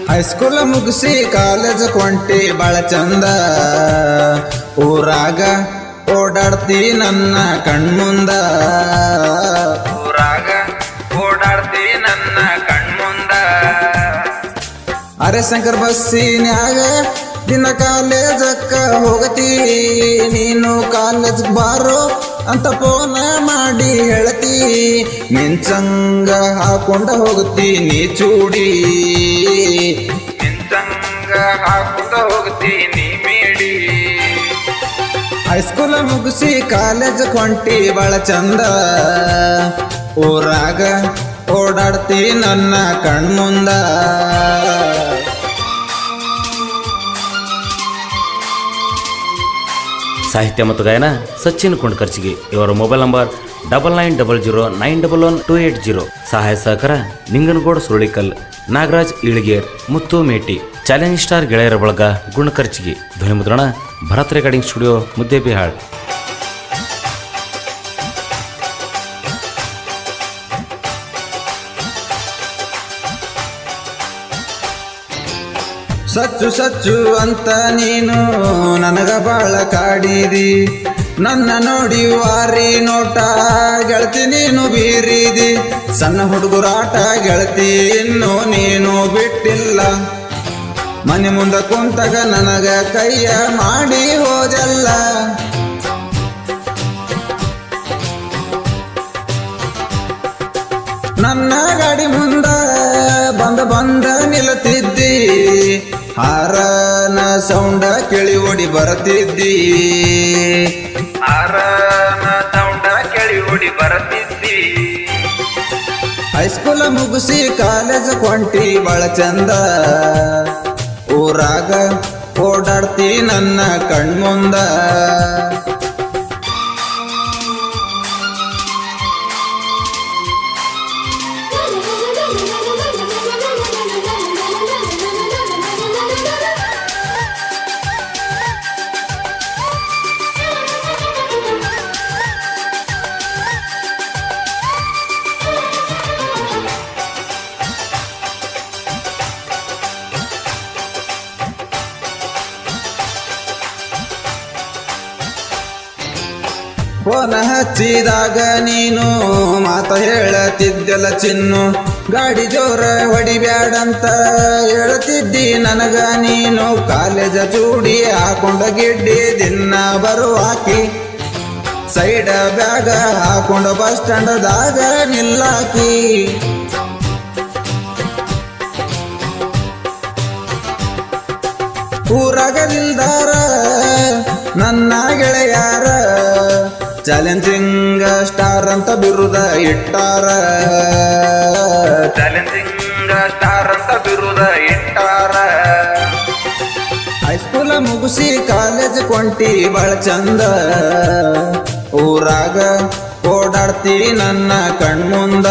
High school ಮುಗಿಸಿ college ಕೊಂಟಿ ಬಾಳ ಚಂದ. ಊರಾಗ ಓಡಾಡ್ತಿ ನನ್ನ ಕಣ್ಮುಂದ. ಊರಾಗ ಓಡಾಡ್ತಿ ನನ್ನ ಕಣ್ಮುಂದ. ಹರಿಶಂಕರ್ ಬಸ್ಸಿನ್ಯಾಗ ದಿನ ಕಾಲೇಜಕ್ಕ ಹೋಗತಿ. ನೀನು ಕಾಲೇಜ್ ಬಾರೋ ಅಂತ ಫೋನ ಮಾಡಿ ಹೇಳ್ತಿ. ಮಿಂಚಂಗ ಹಾಕೊಂಡ ಹೋಗ್ತಿ ನೀ ಚೂಡಿ. ಮಿಂಚಂಗ ಹಾಕೊಂಡ ಹೋಗ್ತಿ ನೀ ಮೇಡಿ. ಹೈಸ್ಕೂಲ್ ಮುಗಿಸಿ ಕಾಲೇಜ್ ಕೊಂಟಿ ಬಾಳ ಚಂದ. ಊರಾಗ ಓಡಾಡ್ತಿ ನನ್ನ ಕಣ್ಮುಂದ. ಸಾಹಿತ್ಯ ಮತ್ತು ಗಾಯನ ಸಚಿನ್ ಕುಂಡ್ಕರ್ಚಿಗಿ. ಇವರ ಮೊಬೈಲ್ ನಂಬರ್ 9900911280. ಸಹಾಯ ಸಹಕಾರ ನಿಂಗನಗೌಡ ಸುರುಳಿಕಲ್, ನಾಗರಾಜ್ ಇಳಿಗೇರ್, ಮುತ್ತು ಮೇಟಿ. ಚಾಲೆಂಜ್ ಸ್ಟಾರ್ ಗೆಳೆಯರ ಬಳಗ ಗುಣಕರ್ಚಿಗಿ. ಧ್ವನಿ ಮುದ್ರಣ ಭರತ್ ರೆಕಾರ್ಡಿಂಗ್ ಸ್ಟುಡಿಯೋ, ಮುದ್ದೇಬಿಹಾಳ್. ಸಚ್ಚು ಸಚ್ಚು ಅಂತ ನೀನು ನನಗ ಬಾಳ ಕಾಡಿದಿ. ನನ್ನ ನೋಡಿ ವಾರಿ ನೋಟ ಗೆಳತಿ ನೀನು ಬೀರಿದಿ. ಸಣ್ಣ ಹುಡುಗರಾಟ ಗೆಳತಿ ಇನ್ನು ನೀನು ಬಿಟ್ಟಿಲ್ಲ. ಮನೆ ಮುಂದ ಕುಂತಾಗ ನನಗ ಕೈಯ ಮಾಡಿ ಹೋದಲ್ಲ. ನನ್ನ ಗಾಡಿ ಮುಂದ ಬಂದ ನಿಲ್ಲುತ್ತಿದ್ದಿ. ಹಾರನ ಸೌಂಡ ಕೇಳಿ ಓಡಿ ಬರತಿದ್ದಿ. ಹಾರನ ಸೌಂಡ ಕೇಳಿ ಓಡಿ ಬರತಿದ್ದಿ. ಹೈಸ್ಕೂಲ್ ಮುಗಿಸಿ ಕಾಲೇಜ್ ಕೊಂಟಿ ಬಾಳ ಚಂದ. ಊರಾಗ ಓಡಾಡ್ತಿ ನನ್ನ ಕಣ್ಮುಂದ. ಫೋನ ಹಚ್ಚಿದಾಗ ನೀನು ಮಾತ ಹೇಳತಿದ್ದೆಲ್ಲ ಚಿನ್ನು. ಗಾಡಿ ಜೋರ ಹೊಡಿಬ್ಯಾಡಂತ ಹೇಳ್ತಿದ್ದಿ ನನಗ ನೀನು. ಕಾಲೇಜ ಚೂಡಿ ಹಾಕೊಂಡ ಗಿಡ್ಡಿ ದಿನ ಬರುವಾಕಿ. ಸೈಡ ಬ್ಯಾಗ ಹಾಕೊಂಡ ಬಸ್ ಸ್ಟ್ಯಾಂಡದಾಗ ನಿಲ್ಲಾಕಿ. ಊರಾಗ ನಿಲ್ದಾರ ನನ್ನ ಗೆಳೆಯಾರ. ಚಾಲೆಂಜಿಂಗ್ ಸ್ಟಾರ್ ಅಂತ ಬಿರುದ ಇಟ್ಟಾರ. ಚಾಲೆಂಜಿಂಗ್ ಸ್ಟಾರ್ ಅಂತ ಬಿರುದ ಇಟ್ಟಾರ. ಹೈಸ್ಕೂಲ್ ಮುಗಿಸಿ ಕಾಲೇಜ್ ಕೊಂಟಿ ಬಾಳ ಚಂದ. ಊರಾಗ ಓಡಾಡ್ತಿ ನನ್ನ ಕಣ್ಮುಂದ.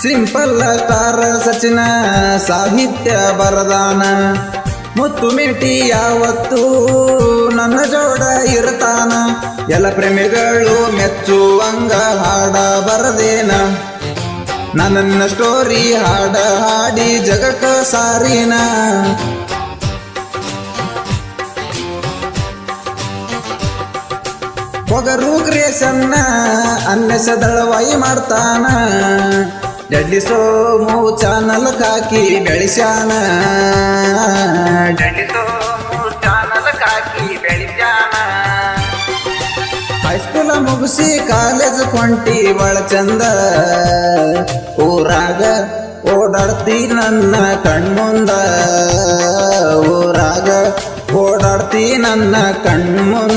ಸಿಂಪಲ್ ಸ್ಟಾರ್ ಸಚಿನ ಸಾಹಿತ್ಯ ಬರದಾನ. ಮುತ್ತು ಮೇಟಿ ಯಾವತ್ತು ನನ್ನ ಜೋಡ ಇರ್ತಾನ. ಎಲ್ಲ ಪ್ರೇಮಿಗಳು ಮೆಚ್ಚುವಂಗ ಹಾಡ ಬರದೇನ. ನನ್ನ ಸ್ಟೋರಿ ಹಾಡ ಹಾಡಿ ಜಗಕ್ಕ ಸಾರಿನ. ಪೊಗರು ಕ್ರಿಯೇಷನ್ನ ಅನ್ನೆಸದಳವಾಯಿ ಮಾಡ್ತಾನ. ಡೆಡ್ಲಿ ಸೋಮು ಚಾನಲ್ ಹಾಕಿ ಬೆಳಿಸ್ಯಾನ. ಡೆಡ್ಲಿ ಸೋಮು ಚಾನಲ್ ಹಾಕಿ ಬೆಳಿಸ್ಯಾನ. ಹೈಸ್ಕೂಲ್ ಮುಗಿಸಿ ಕಾಲೇಜ್ ಕೊಂಟಿ ಬಾಳ ಚಂದ. ಊರಾಗ ಓಡಾಡ ಓಡಾಡ್ತಿ ನನ್ನ ಕಣ್ಮುಂದ ಊರಾಗ ಓಡಾಡ್ತಿ ನನ್ನ ಕಣ್ಮುಂದ